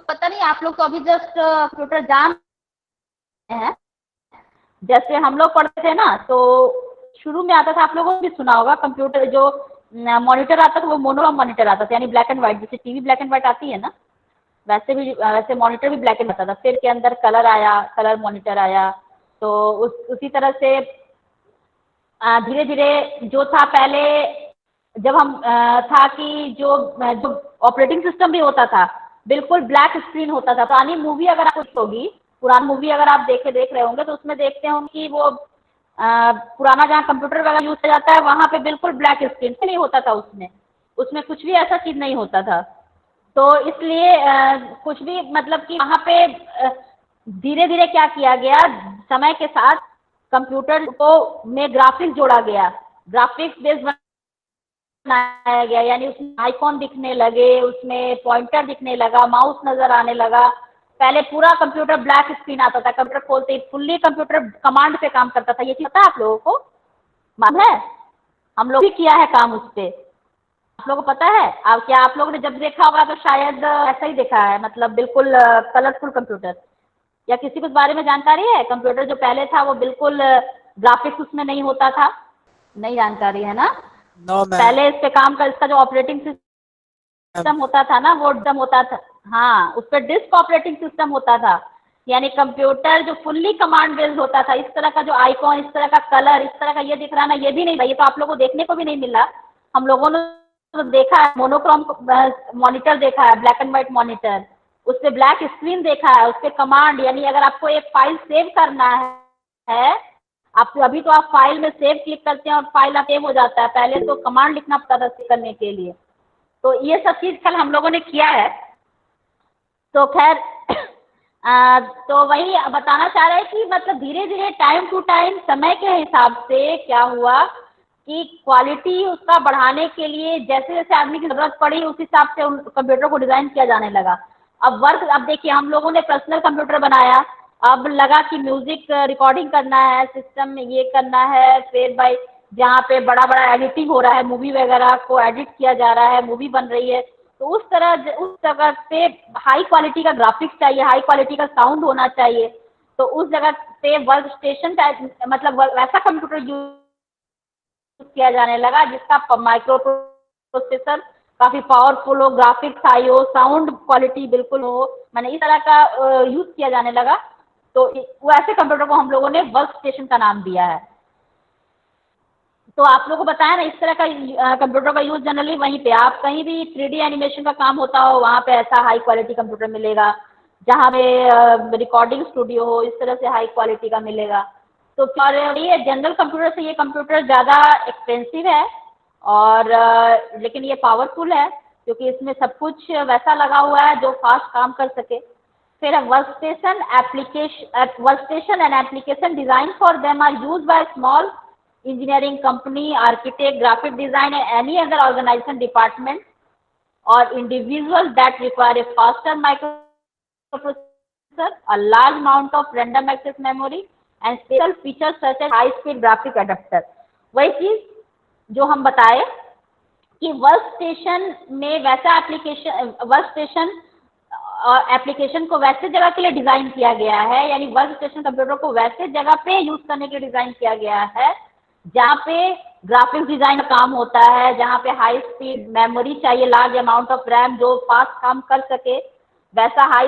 पता नहीं, आप लोग तो अभी जस्ट कंप्यूटर जान हैं, जैसे हम लोग पढ़ते थे ना तो शुरू में आता था, आप लोगों ने भी सुना होगा, कंप्यूटर जो मॉनिटर आता था वो मोनोक्रॉम मॉनिटर आता था, यानी ब्लैक एंड व्हाइट, जैसे टीवी ब्लैक एंड व्हाइट आती है ना, वैसे मॉनिटर भी ब्लैक एंड आता था। फिर के अंदर कलर आया, कलर मॉनिटर आया, तो उसी तरह से धीरे धीरे जो था पहले, जब हम था कि जो ऑपरेटिंग सिस्टम भी होता था बिल्कुल ब्लैक स्क्रीन होता था। पुरानी मूवी अगर आप कुछ होगी, पुरानी मूवी अगर आप देख रहे होंगे तो उसमें देखते होंगे कि वो पुराना जहाँ कंप्यूटर वगैरह यूज किया जाता है वहां पे बिल्कुल ब्लैक स्क्रीन नहीं होता था, उसमें कुछ भी ऐसा चीज नहीं होता था। तो इसलिए कुछ भी मतलब कि वहां पे धीरे धीरे क्या किया गया, समय के साथ कंप्यूटर को में ग्राफिक्स जोड़ा गया, ग्राफिक्स बेस्ड बनाया गया, यानी उसमें आइकॉन दिखने लगे, उसमें पॉइंटर दिखने लगा, माउस नजर आने लगा। पहले पूरा कंप्यूटर ब्लैक स्क्रीन आता था, कंप्यूटर खोलते ही फुल्ली कंप्यूटर कमांड पे काम करता था। ये चीज पता है आप लोगों को? मालूम है? हम लोग भी किया है काम उस पे, आप लोगों को पता है? अब क्या आप लोगों ने जब देखा होगा तो शायद ऐसा ही देखा है, मतलब बिल्कुल कलरफुल कंप्यूटर। या किसी को इस बारे में जानकारी है? कंप्यूटर जो पहले था वो बिल्कुल ग्राफिक्स उसमें नहीं होता था, नहीं जानकारी है ना? No, ma'am. पहले इस पे काम कर, इसका जो ऑपरेटिंग सिस्टम होता था ना वो डिस्क होता था, हाँ उस पर डिस्क ऑपरेटिंग सिस्टम होता था, यानी कंप्यूटर जो फुल्ली कमांड बेस्ड होता था। इस तरह का जो आइकॉन, इस तरह का कलर, इस तरह का ये दिख रहा ना, ये भी नहीं था, ये तो आप लोगों को देखने को भी नहीं मिला। हम लोगों ने तो देखा है मोनोक्रोम मॉनिटर देखा है, ब्लैक एंड व्हाइट मॉनिटर, उस पर ब्लैक स्क्रीन देखा है, उस पर कमांड, यानी अगर आपको एक फाइल सेव करना है आप अभी तो आप फाइल में सेव क्लिक करते हैं और फाइल आप सेव हो जाता है, पहले तो कमांड लिखना पड़ता था सेव करने के लिए। तो ये सब चीज कल हम लोगों ने किया है। तो खैर तो वही बताना चाह रहे हैं कि मतलब धीरे धीरे टाइम टू टाइम समय के हिसाब से क्या हुआ कि क्वालिटी उसका बढ़ाने के लिए जैसे जैसे आदमी की जरूरत पड़ी उस हिसाब से उन कंप्यूटर को डिजाइन किया जाने लगा। अब देखिए हम लोगों ने पर्सनल कंप्यूटर बनाया, अब लगा कि म्यूजिक रिकॉर्डिंग करना है, सिस्टम में ये करना है, फिर भाई जहाँ पे बड़ा बड़ा एडिटिंग हो रहा है, मूवी वगैरह को एडिट किया जा रहा है, मूवी बन रही है, तो उस जगह पे हाई क्वालिटी का ग्राफिक्स चाहिए, हाई क्वालिटी का साउंड होना चाहिए। तो उस जगह पे वर्क स्टेशन मतलब वैसा कंप्यूटर यूज किया जाने लगा जिसका माइक्रो प्रोसेसर काफी पावरफुल हो, ग्राफिक्स हाई हो, साउंड क्वालिटी बिल्कुल हो, मैंने इस तरह का यूज किया जाने लगा। तो वैसे कंप्यूटर को हम लोगों ने वर्क स्टेशन का नाम दिया है। तो आप लोगों को बताया ना, इस तरह का कंप्यूटर का यूज जनरली वहीं पे, आप कहीं भी 3D एनिमेशन का काम होता हो वहाँ पे ऐसा हाई क्वालिटी कंप्यूटर मिलेगा, जहाँ पे रिकॉर्डिंग स्टूडियो हो इस तरह से हाई क्वालिटी का मिलेगा। तो और ये जनरल कंप्यूटर से ये कंप्यूटर ज़्यादा एक्सपेंसिव है और लेकिन ये पावरफुल है क्योंकि इसमें सब कुछ वैसा लगा हुआ है जो फास्ट काम कर सके। फिर workstation and application design for them are used by small engineering company, architect, graphic design and any other organization department or individual that require a faster microprocessor, a large amount of random access memory and special features such as high speed graphic adapter। वही चीज जो हम बताए कि work station में वैसा application को वैसे जगह के लिए डिजाइन किया गया है, यानी वर्क स्टेशन कंप्यूटर को वैसे जगह पे यूज करने के लिए डिजाइन किया गया है जहाँ पे ग्राफिक्स डिजाइन का काम होता है, जहाँ पे हाई स्पीड मेमोरी चाहिए, लार्ज अमाउंट ऑफ रैम जो फास्ट काम कर सके, वैसा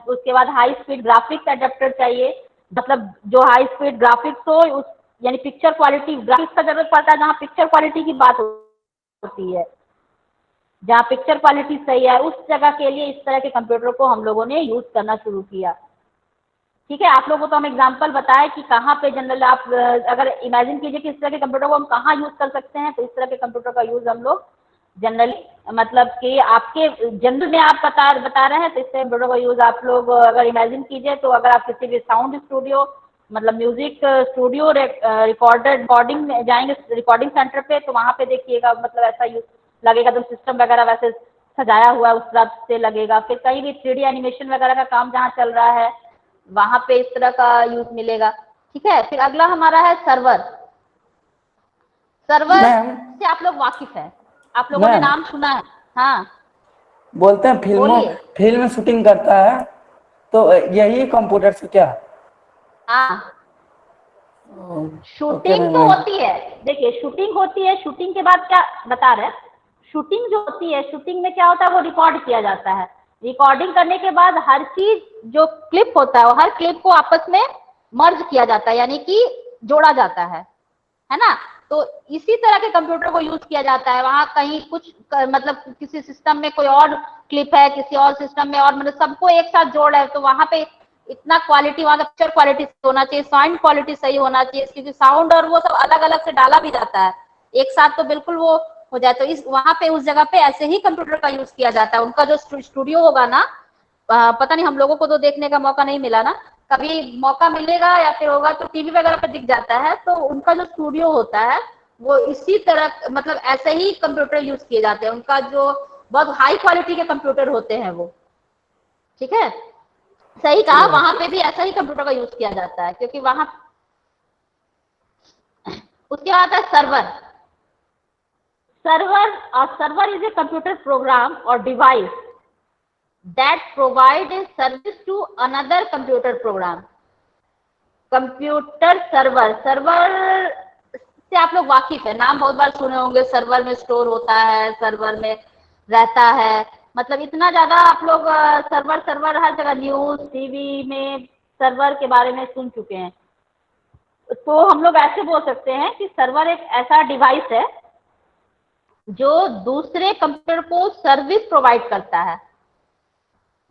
उसके बाद हाई स्पीड ग्राफिक्स एडेप्टर चाहिए, मतलब जो हाई स्पीड ग्राफिक्स हो उस यानी पिक्चर क्वालिटी ग्राफिक्स का जरूरत पड़ता है जहाँ पिक्चर क्वालिटी की बात होती है, जहाँ पिक्चर क्वालिटी सही है उस जगह के लिए इस तरह के कंप्यूटर को हम लोगों ने यूज करना शुरू किया। ठीक है, आप लोगों को तो हम एग्जांपल बताए कि कहाँ पे जनरल आप अगर इमेजिन कीजिए कि इस तरह के कंप्यूटर को हम कहाँ यूज कर सकते हैं, तो इस तरह के कंप्यूटर का यूज हम लोग जनरली मतलब कि आपके जनरल में आप बता रहे हैं, तो इस कंप्यूटर का यूज आप लोग अगर इमेजिन कीजिए तो अगर आप किसी भी साउंड स्टूडियो मतलब म्यूजिक स्टूडियो रिकॉर्डिंग में जाएंगे, रिकॉर्डिंग सेंटर पे, तो वहाँ पे देखिएगा मतलब ऐसा यूज लगेगा, तो सिस्टम वगैरह वैसे सजाया हुआ उस तरह से लगेगा। फिर कहीं भी 3D एनिमेशन वगैरह का काम जहाँ चल रहा है वहां पे इस तरह का यूज मिलेगा। ठीक है, फिर अगला हमारा है सर्वर। सर्वर से आप लोग वाकिफ है, आप लोगों ने नाम सुना है? हाँ बोलते हैं फिल्म शूटिंग करता है तो यही कंप्यूटर से क्या? हाँ शूटिंग तो होती है, देखिए शूटिंग होती है, शूटिंग के बाद क्या बता रहे हैं, शूटिंग जो होती है शूटिंग में क्या होता है वो रिकॉर्ड किया जाता है, रिकॉर्डिंग करने के बाद हर चीज जो क्लिप होता है हर क्लिप को आपस में मर्ज किया जाता है यानी कि जोड़ा जाता है ना। तो इसी तरह के कंप्यूटर को यूज किया जाता है, वहां कहीं कुछ मतलब किसी सिस्टम में कोई और क्लिप है, किसी और सिस्टम में और मतलब सबको एक साथ जोड़ है, तो वहां पे इतना क्वालिटी वहां का पिक्चर क्वालिटी होना चाहिए, साउंड क्वालिटी सही होना चाहिए, क्योंकि साउंड और वो सब अलग अलग से डाला भी जाता है, एक साथ तो बिल्कुल वो हो जाए। तो इस वहां पे उस जगह पे ऐसे ही कंप्यूटर का यूज किया जाता है। उनका जो स्टूडियो होगा ना, पता नहीं हम लोगों को तो देखने का मौका नहीं मिला ना, कभी मौका मिलेगा या फिर होगा तो टीवी वगैरह पे दिख जाता है। तो उनका जो स्टूडियो होता है वो इसी तरह मतलब ऐसे ही कंप्यूटर यूज किए जाते हैं, उनका जो बहुत हाई क्वालिटी के कंप्यूटर होते हैं वो। ठीक है, सही कहा, वहां पे भी ऐसा ही कंप्यूटर का यूज किया जाता है क्योंकि वहां। उसके बाद है server. Server is a computer program और device that provide a service to another computer program। Computer server से आप लोग वाकिफ है, नाम बहुत बार सुने होंगे, सर्वर में स्टोर होता है, सर्वर में रहता है, मतलब इतना ज्यादा आप लोग सर्वर हर जगह न्यूज टीवी में सर्वर के बारे में सुन चुके हैं। तो हम लोग ऐसे बोल सकते हैं कि सर्वर एक ऐसा डिवाइस है जो दूसरे कंप्यूटर को सर्विस प्रोवाइड करता है,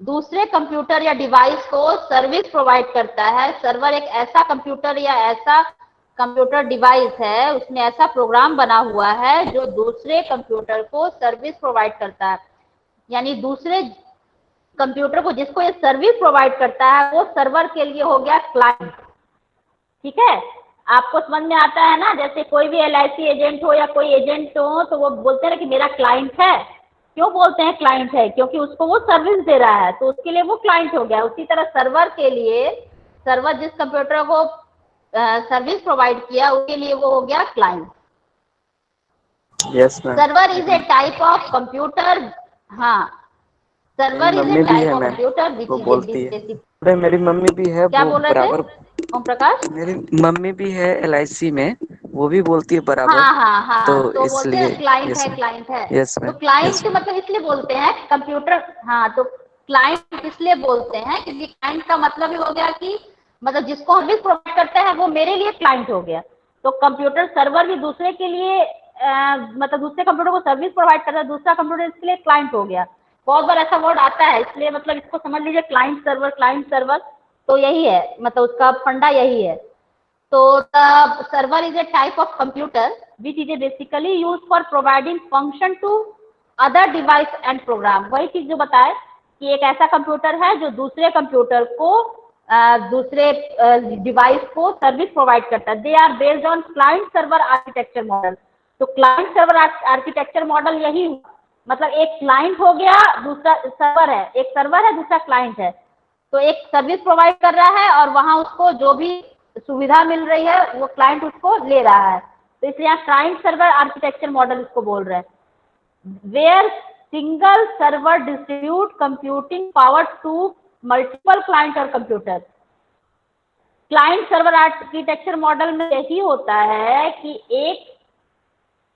दूसरे कंप्यूटर या डिवाइस को सर्विस प्रोवाइड करता है। सर्वर एक ऐसा कंप्यूटर या ऐसा कंप्यूटर डिवाइस है, उसमें ऐसा प्रोग्राम बना हुआ है जो दूसरे कंप्यूटर को सर्विस प्रोवाइड करता है, यानी दूसरे कंप्यूटर को जिसको ये सर्विस प्रोवाइड करता है वो सर्वर के लिए हो गया क्लाइंट। ठीक है, आपको समझ में आता है ना, जैसे कोई भी LIC एजेंट हो या कोई एजेंट हो तो वो बोलते हैं कि मेरा क्लाइंट है। क्यों बोलते हैं क्लाइंट है? क्योंकि उसको वो सर्विस दे रहा है तो उसके लिए वो क्लाइंट हो गया। उसी तरह सर्वर के लिए, सर्वर जिस कंप्यूटर को सर्विस प्रोवाइड किया उसके लिए वो हो गया client. Yes ma'am. Server is a type of computer. हाँ, सर्वर इज ए मम्मी भी टाइप है ऑफ मैम, कंप्यूटर वो विच इज बोलती है। बेसिक। अरे मेरी मम्मी भी है, क्या वो बोल रहे थे बराबर। ओम प्रकाश? मेरी मम्मी भी है LIC में, वो भी बोलती है बराबर। हाँ हाँ तो हाँ, तो बोलते इसलिए हैं क्लाइंट यस है, मैम। क्लाइंट है। यस तो मैम। Yes client ma'am. मतलब इसलिए बोलते हैं कंप्यूटर। हाँ, तो क्लाइंट इसलिए बोलते हैं क्योंकि क्लाइंट का मतलब ही हो गया कि मतलब जिसको सर्विस प्रोवाइड करते हैं वो मेरे लिए क्लाइंट हो गया। तो कंप्यूटर सर्वर भी दूसरे के लिए मतलब दूसरे कंप्यूटर को सर्विस प्रोवाइड करता है, दूसरा कंप्यूटर इसके लिए क्लाइंट हो गया। बहुत बार ऐसा वर्ड आता है, इसलिए मतलब इसको समझ लीजिए क्लाइंट सर्वर, क्लाइंट सर्वर। तो यही है, मतलब उसका फंडा यही है। So the server is a type of computer which is basically used for providing function to other device and program। वही चीज जो बताए कि एक ऐसा कंप्यूटर है जो दूसरे कंप्यूटर को दूसरे डिवाइस को सर्विस प्रोवाइड करता है। They are based on client server architecture model. तो क्लाइंट सर्वर आर्किटेक्चर मॉडल यही हुआ, मतलब एक क्लाइंट हो गया, दूसरा सर्वर है, एक सर्वर है, दूसरा क्लाइंट है। तो एक सर्विस प्रोवाइड कर रहा है और वहां उसको जो भी सुविधा मिल रही है वो क्लाइंट उसको ले रहा है। तो इसलिए यहाँ क्लाइंट सर्वर आर्किटेक्चर मॉडल इसको बोल रहे हैं। Where single server distribute computing power to multiple client और computer. Client server architecture model में यही होता है कि एक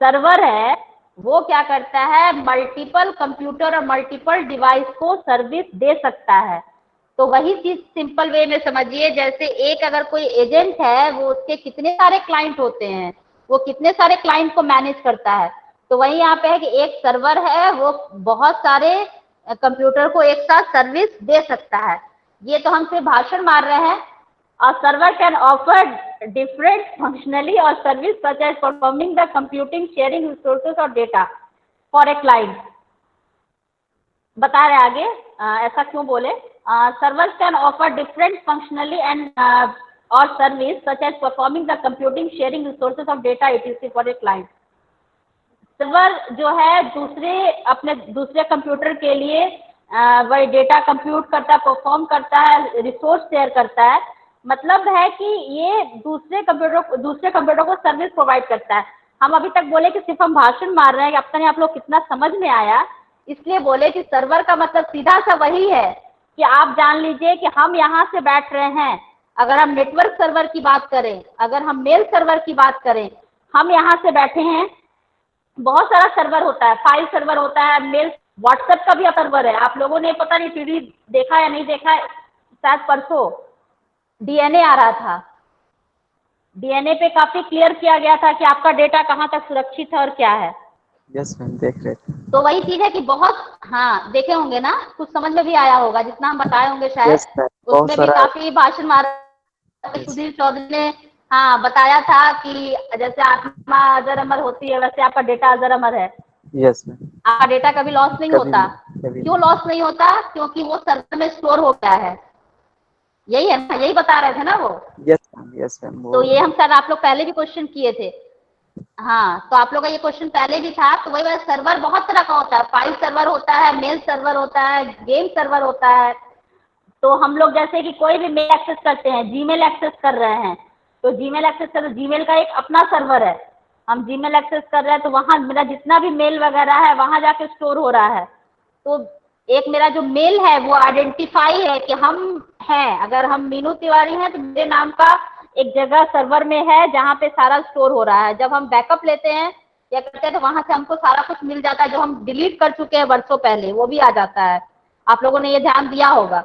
सर्वर है वो क्या करता है, मल्टीपल कंप्यूटर और मल्टीपल डिवाइस को सर्विस दे सकता है। तो वही चीज सिंपल वे में समझिए, जैसे एक अगर कोई एजेंट है वो उसके कितने सारे क्लाइंट होते हैं, वो कितने सारे क्लाइंट को मैनेज करता है। तो वही यहाँ पे है कि एक सर्वर है वो बहुत सारे कंप्यूटर को एक साथ सर्विस दे सकता है। ये तो हम सिर्फ भाषण मार रहे हैं। A server can offer different functionally or service such as performing the computing, sharing resources or data for a client। बता रहे आगे ऐसा क्यों बोले। Servers can offer different functionally and or service such as performing the computing, sharing resources of data etc for a client। Server जो है अपने दूसरे कंप्यूटर के लिए वही डेटा कंप्यूट करता है, परफॉर्म करता है, रिसोर्स शेयर करता है। मतलब है कि ये दूसरे कंप्यूटर को सर्विस प्रोवाइड करता है। हम अभी तक बोले कि सिर्फ हम भाषण मार रहे हैं कि अब तक आप लोग कितना समझ में आया, इसलिए बोले कि सर्वर का मतलब सीधा सा वही है कि आप जान लीजिए कि हम यहाँ से बैठ रहे हैं। अगर हम नेटवर्क सर्वर की बात करें, अगर हम मेल सर्वर की बात करें, हम यहाँ से बैठे हैं। बहुत सारा सर्वर होता है, फाइल सर्वर होता है, मेल, व्हाट्सएप का भी सर्वर है। आप लोगों ने पता नहीं टीवी देखा या नहीं देखा है, शायद परसों DNA आ रहा था। DNA पे काफी क्लियर किया गया था कि आपका डेटा कहाँ तक सुरक्षित है और क्या है। यस मैम, देख रहे थे। तो वही चीज है कि बहुत, हाँ देखे होंगे ना, कुछ समझ में भी आया होगा जितना हम बताए होंगे शायद। यस मैम, बहुत उसमें भी सारा। काफी भाषण मारा सुधीर चौधरी ने। हाँ, बताया था कि जैसे आत्मा अजर अमर होती है वैसे आपका डेटा अजर अमर है। Yes ma'am. आपका डेटा कभी लॉस नहीं होता। कभी क्यों लॉस नहीं होता? क्योंकि वो सर्वर में स्टोर हो गया है। यही है ना, यही बता रहे थे ना वो। Yes ma'am. Yes ma'am. तो ये हम सर आप लोग पहले भी क्वेश्चन किए थे। हाँ, तो आप लोग का ये क्वेश्चन पहले भी था। तो वही सर्वर बहुत तरह का होता है, फाइल सर्वर होता है, मेल सर्वर होता है, गेम सर्वर होता है। तो हम लोग जैसे कि कोई भी मेल एक्सेस करते हैं, जीमेल एक्सेस कर रहे हैं, तो जीमेल एक्सेस कर, जीमेल का एक अपना सर्वर है। हम जीमेल एक्सेस कर रहे हैं तो वहां मेरा जितना भी मेल वगैरह है वहां जाके स्टोर हो रहा है। तो एक मेरा जो मेल है वो आइडेंटिफाई है कि हम हैं। अगर हम मीनू तिवारी हैं तो मेरे नाम का एक जगह सर्वर में है जहाँ पे सारा स्टोर हो रहा है। जब हम बैकअप लेते हैं या करते हैं तो वहां से हमको सारा कुछ मिल जाता है जो हम डिलीट कर चुके हैं वर्षों पहले, वो भी आ जाता है। आप लोगों ने ये ध्यान दिया होगा।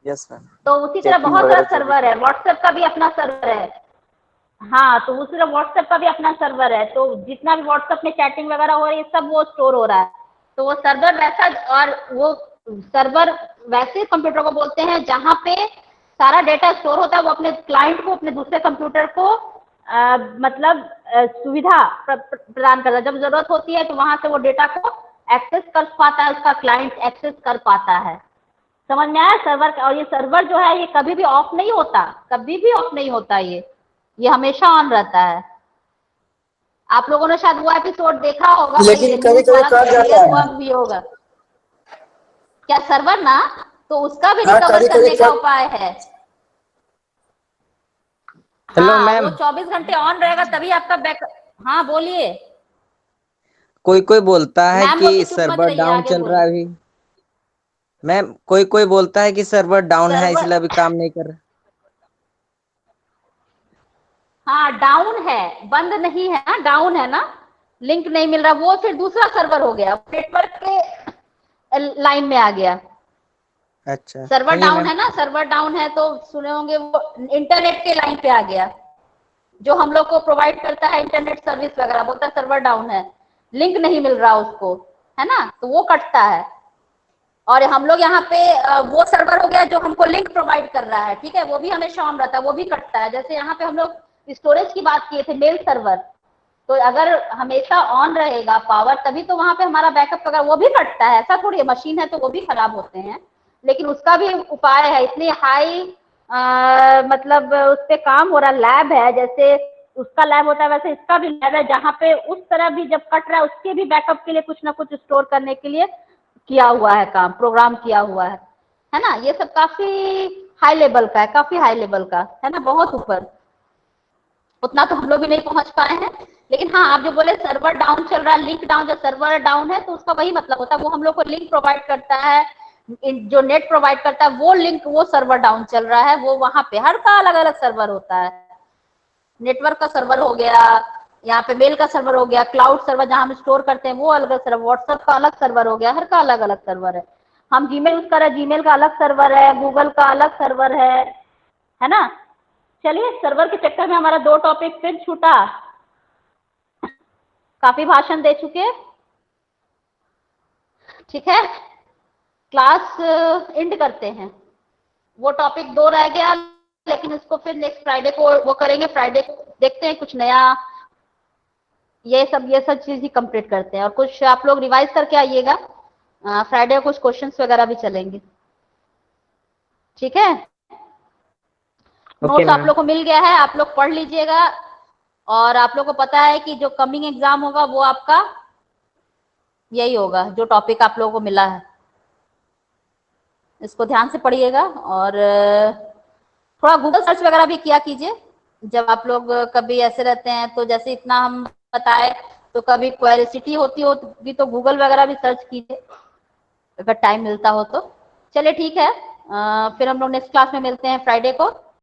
Yes ma'am. तो उसी तरह बहुत सारा सर्वर है। व्हाट्सएप का भी अपना सर्वर है। हाँ, तो उसी तरह व्हाट्सएप का भी अपना सर्वर है। तो जितना भी व्हाट्सएप में चैटिंग वगैरह हो रही है सब वो स्टोर हो रहा है। तो वो सर्वर वैसा, और वो सर्वर वैसे कंप्यूटर को बोलते हैं जहाँ पे सारा डेटा स्टोर होता है। वो अपने क्लाइंट को, अपने दूसरे कंप्यूटर को मतलब सुविधा प्रदान करता है। जब जरूरत होती है तो वहां से वो डेटा को एक्सेस कर पाता है, उसका क्लाइंट एक्सेस कर पाता है। समझ में आया सर्वर का? और ये सर्वर जो है ये कभी भी ऑफ नहीं होता, कभी भी ऑफ नहीं होता। ये हमेशा ऑन रहता है। आप लोगों ने शायद वो एपिसोड देखा होगा, लेकिन कभी कभी कट जाता है। हुआ भी होगा क्या सर्वर ना, तो उसका भी हाँ, रिकवर कभी करने कभी का उपाय है। हेलो हाँ, मैम। वो 24 घंटे ऑन रहेगा तभी आपका बैक। हाँ बोलिए। कोई कोई बोलता है मैम बोलती कि चुप मत सर्वर रहिए, डाउन आगे चल रहा बोलिए। है अभी। मैम कोई कोई बोलता है कि सर्वर डाउन है सर्वर, इसलिए अभी काम नहीं कर रहा। हाँ डाउन है, बंद नहीं है ना, डाउन है ना, लिंक नहीं मिल रहा, वो फिर दूसरा सर्वर हो गया, नेटवर्क के लाइन में आ गया। अच्छा सर्वर सुनिए डाउन मैम। है ना, सर्वर डाउन है तो सुने होंगे, वो इंटरनेट के लाइन पे आ गया, जो हम लोग को प्रोवाइड करता है इंटरनेट सर्विस वगैरह, बोलता है सर्वर डाउन है, लिंक नहीं मिल रहा उसको, है ना, तो वो कटता है। और हम लोग यहाँ पे वो सर्वर हो गया जो हमको लिंक प्रोवाइड कर रहा है, ठीक है, वो भी हमेशा ऑन रहता है, वो भी कटता है। जैसे यहाँ पे हम लोग स्टोरेज की बात किए थे, मेल सर्वर, तो अगर हमेशा ऑन रहेगा पावर तभी तो वहां पे हमारा बैकअप वगैरह, वो भी कटता है, ऐसा थोड़ी मशीन है तो वो भी खराब होते हैं, लेकिन उसका भी उपाय है। इतनी हाई मतलब उस पे काम हो रहा, लैब है, जैसे उसका लैब होता है वैसे इसका भी लैब है, जहाँ पे उस तरह भी जब कट रहा है उसके भी बैकअप के लिए कुछ ना कुछ स्टोर करने के लिए किया हुआ है काम, प्रोग्राम किया हुआ है ना। ये सब काफी हाई लेवल का है, काफी हाई लेवल का है ना, बहुत ऊपर, उतना तो हम लोग भी नहीं पहुंच पाए हैं। लेकिन हाँ, आप जो बोले सर्वर डाउन चल रहा है, लिंक डाउन, जो सर्वर डाउन है तो उसका वही मतलब होता है, वो हम लोग को लिंक प्रोवाइड करता है, जो नेट प्रोवाइड करता है वो लिंक, वो सर्वर डाउन चल रहा है, वो वहां पे हर का अलग अलग सर्वर होता है। नेटवर्क का सर्वर हो गया, यहाँ पे मेल का सर्वर हो गया, क्लाउड सर्वर जहां हम स्टोर करते हैं वो अलग सर्वर, व्हाट्सएप का अलग सर्वर हो गया, हर का अलग अलग सर्वर है। हम जीमेल यूज कर रहे हैं, जीमेल का अलग सर्वर है, गूगल का अलग सर्वर है ना। चलिए, सर्वर के चक्कर में हमारा 2 टॉपिक फिर छूटा, काफी भाषण दे चुके, ठीक है, क्लास एंड करते हैं। वो टॉपिक 2 रह गया, लेकिन इसको फिर नेक्स्ट फ्राइडे को वो करेंगे, फ्राइडे को देखते हैं कुछ नया, ये सब चीज ही कंप्लीट करते हैं, और कुछ आप लोग रिवाइज करके आइएगा, फ्राइडे को कुछ क्वेश्चंस वगैरह भी चलेंगे, ठीक है। ओके नोट्स आप मैम। लोग को मिल गया है, आप लोग पढ़ लीजिएगा, और आप लोग को पता है कि जो कमिंग एग्जाम होगा वो आपका यही होगा, जो टॉपिक आप लोगों को मिला है, इसको ध्यान से पढ़िएगा। और थोड़ा गूगल सर्च वगैरह भी किया कीजिए, जब आप लोग कभी ऐसे रहते हैं तो, जैसे इतना हम बताए, तो कभी क्वेरिसिटी होती होगी तो गूगल वगैरह भी सर्च कीजिए अगर टाइम मिलता हो तो। चलिए ठीक है, फिर हम लोग नेक्स्ट क्लास में मिलते हैं फ्राइडे को।